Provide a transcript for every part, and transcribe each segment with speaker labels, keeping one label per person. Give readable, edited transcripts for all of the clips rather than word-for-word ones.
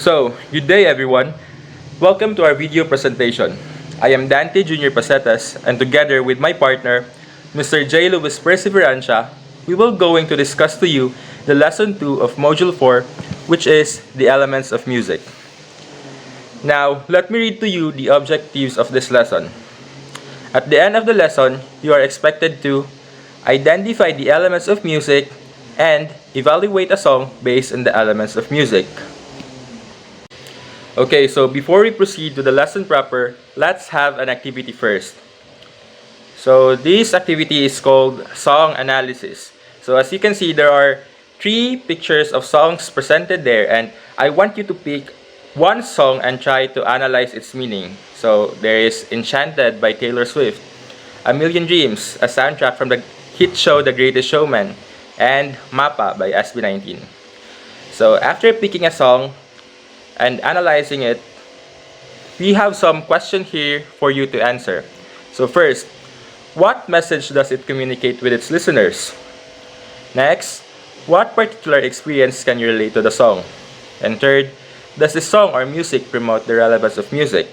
Speaker 1: Good day everyone. Welcome to our video presentation. I am Dante Jr. Pacetas and together with my partner, Mr. J. Luis Perseverancia, we will going to discuss to you the lesson 2 of module 4, which is the elements of music. Now, let me read to you the objectives of this lesson. At the end of the lesson, you are expected to identify the elements of music and evaluate a song based on the elements of music. Okay, so before we proceed to the lesson proper, let's have an activity first. So this activity is called song analysis. So as you can see, there are 3 pictures of songs presented there, and I want you to pick one song and try to analyze its meaning. So there is Enchanted by Taylor Swift, A Million Dreams, a soundtrack from the hit show The Greatest Showman, and Mapa by SB19. So after picking a song and analyzing it, we have some question here for you to answer. So first, what message does it communicate with its listeners? Next, what particular experience can you relate to the song? And third, does the song or music promote the relevance of music?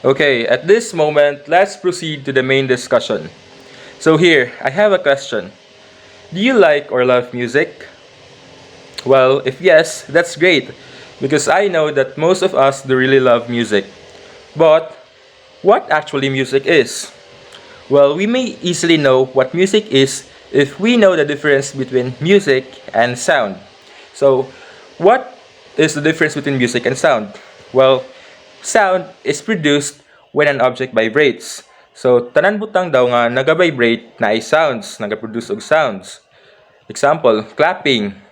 Speaker 1: Okay, at this moment, let's proceed to the main discussion. So here, I have a question. Do you like or love music? Well, if yes, that's great, because I know that most of us do really love music. But, what actually music is? Well, we may easily know what music is if we know the difference between music and sound. So, what is the difference between music and sound? Well, sound is produced when an object vibrates. So, tanan butang daw nga naga-vibrate na ay sounds, naga-produce og sounds. Example, clapping.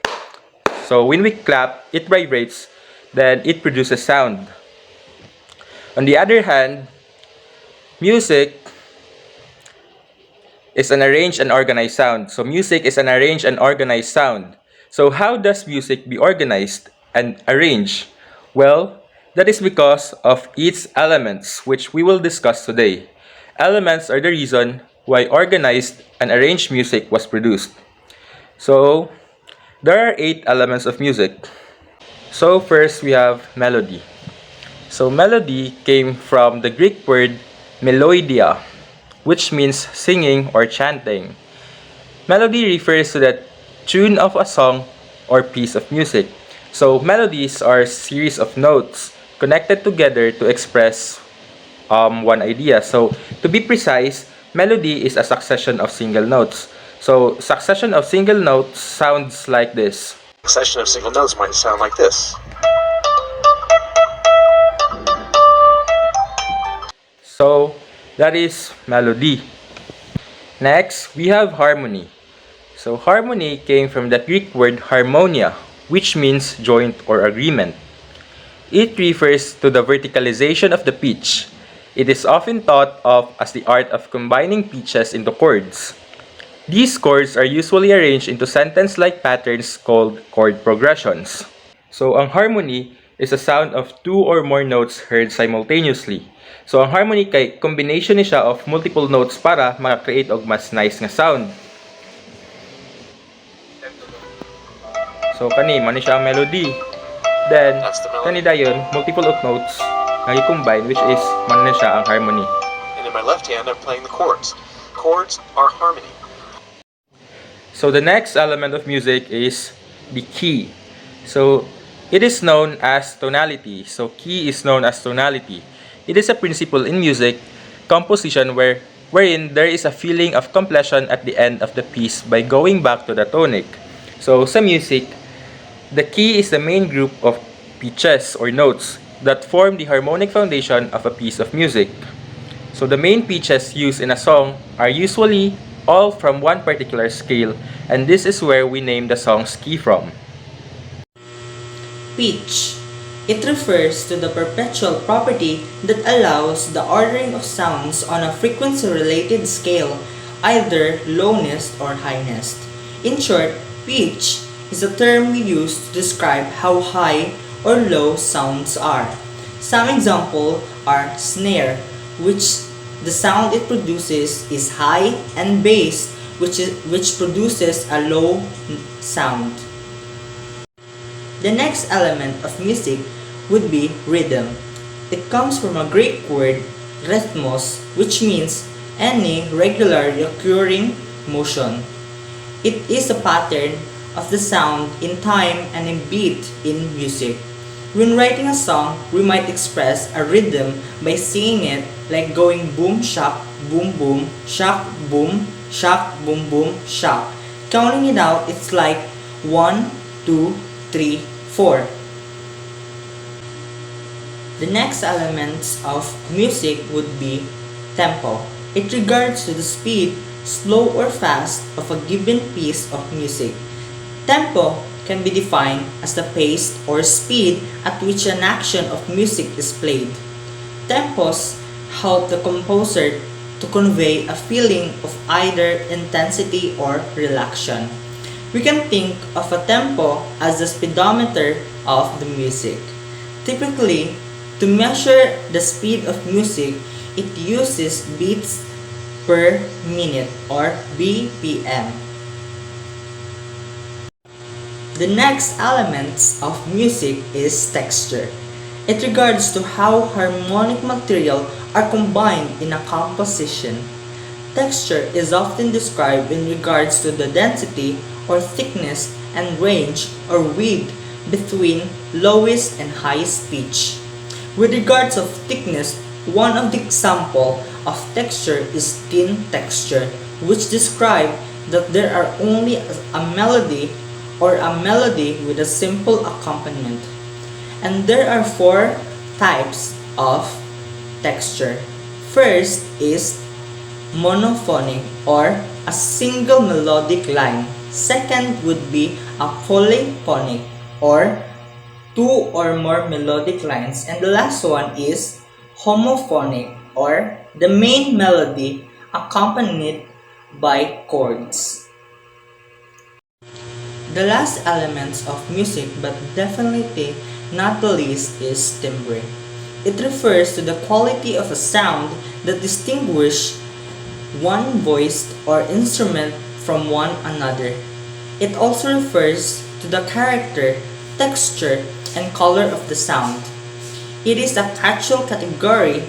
Speaker 1: So, when we clap, it vibrates, then it produces sound. On the other hand, music is an arranged and organized sound. So, music is an arranged and organized sound. So, how does music be organized and arranged? Well, that is because of its elements, which we will discuss today. Elements are the reason why organized and arranged music was produced. So, there are 8 elements of music. So, first we have melody. So, melody came from the Greek word meloidia, which means singing or chanting. Melody refers to the tune of a song or piece of music. So, melodies are a series of notes connected together to express one idea. So, to be precise, melody is a succession of single notes. So, succession of single notes sounds like this.
Speaker 2: Succession of single notes might sound like this.
Speaker 1: So, that is melody. Next, we have harmony. So, harmony came from the Greek word harmonia, which means joint or agreement. It refers to the verticalization of the pitch. It is often thought of as the art of combining pitches into chords. These chords are usually arranged into sentence-like patterns called chord progressions. So, ang harmony is a sound of 2 or more notes heard simultaneously. So, ang harmony kay combination ni siya of multiple notes para maka-create og mas nice nga sound. So, kani man siya ang melody. Then, kani dayon multiple of notes nga i-combine, which is man na siya ang harmony.
Speaker 2: And in my left hand, I'm playing the chords. Chords are harmony.
Speaker 1: So the next element of music is the key. So it is known as tonality. So key is known as tonality. It is a principle in music composition wherein there is a feeling of completion at the end of the piece by going back to the tonic. So sa music, the key is the main group of pitches or notes that form the harmonic foundation of a piece of music. So the main pitches used in a song are usually all from one particular scale, and this is where we name the song's key from.
Speaker 3: Pitch. It refers to the perpetual property that allows the ordering of sounds on a frequency-related scale, either lowness or highest. In short, pitch is a term we use to describe how high or low sounds are. Some examples are snare, which the sound it produces is high, and bass, which produces a low sound. The next element of music would be rhythm. It comes from a Greek word, rhythmos, which means any regularly occurring motion. It is a pattern of the sound in time and a beat in music. When writing a song, we might express a rhythm by singing it like going boom shock boom boom shock boom shock. Counting it out, it's like 1, 2, 3, 4. The next elements of music would be tempo. It regards to the speed, slow or fast, of a given piece of music. Tempo can be defined as the pace or speed at which an action of music is played. Tempos help the composer to convey a feeling of either intensity or relaxation. We can think of a tempo as the speedometer of the music. Typically, to measure the speed of music, it uses beats per minute or BPM. The next elements of music is texture. It regards to how harmonic material are combined in a composition. Texture is often described in regards to the density or thickness and range or width between lowest and highest pitch. With regards of thickness, one of the example of texture is thin texture, which describe that there are only a melody or a melody with a simple accompaniment. And there are 4 types of texture. First is monophonic or a single melodic line. Second would be a polyphonic or 2 or more melodic lines. And the last one is homophonic or the main melody accompanied by chords. The last elements of music, but definitely not the least, is timbre. It refers to the quality of a sound that distinguishes one voice or instrument from one another. It also refers to the character, texture, and color of the sound. It is a catch-all category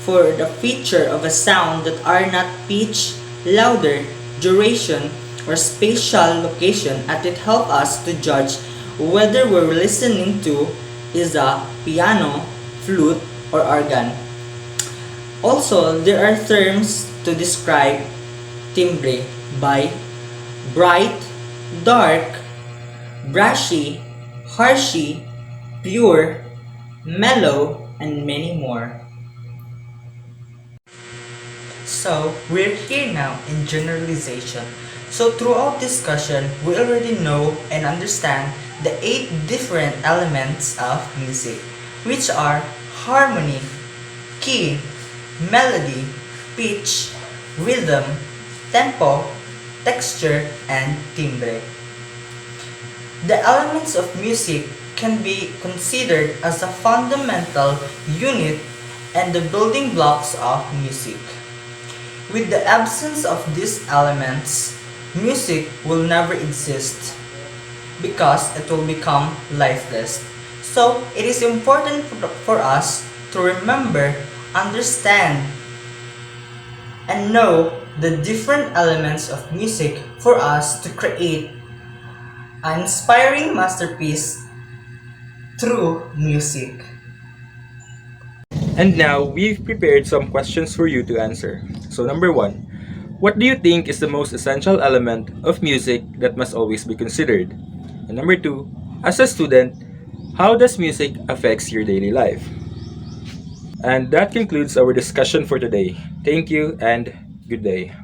Speaker 3: for the feature of a sound that are not pitch, louder, duration, or spatial location, and it helps us to judge whether we're listening to is a piano, flute, or organ. Also, there are terms to describe timbre by bright, dark, brushy, harshy, pure, mellow, and many more. So, we're here now in generalization. So throughout discussion, we already know and understand the 8 different elements of music, which are harmony, key, melody, pitch, rhythm, tempo, texture, and timbre. The elements of music can be considered as a fundamental unit and the building blocks of music. With the absence of these elements, music will never exist because it will become lifeless. So, it is important for us to remember, understand, and know the different elements of music for us to create an inspiring masterpiece through music.
Speaker 1: And now, we've prepared some questions for you to answer. So, number 1, what do you think is the most essential element of music that must always be considered? And number 2, as a student, how does music affects your daily life? And that concludes our discussion for today. Thank you and good day.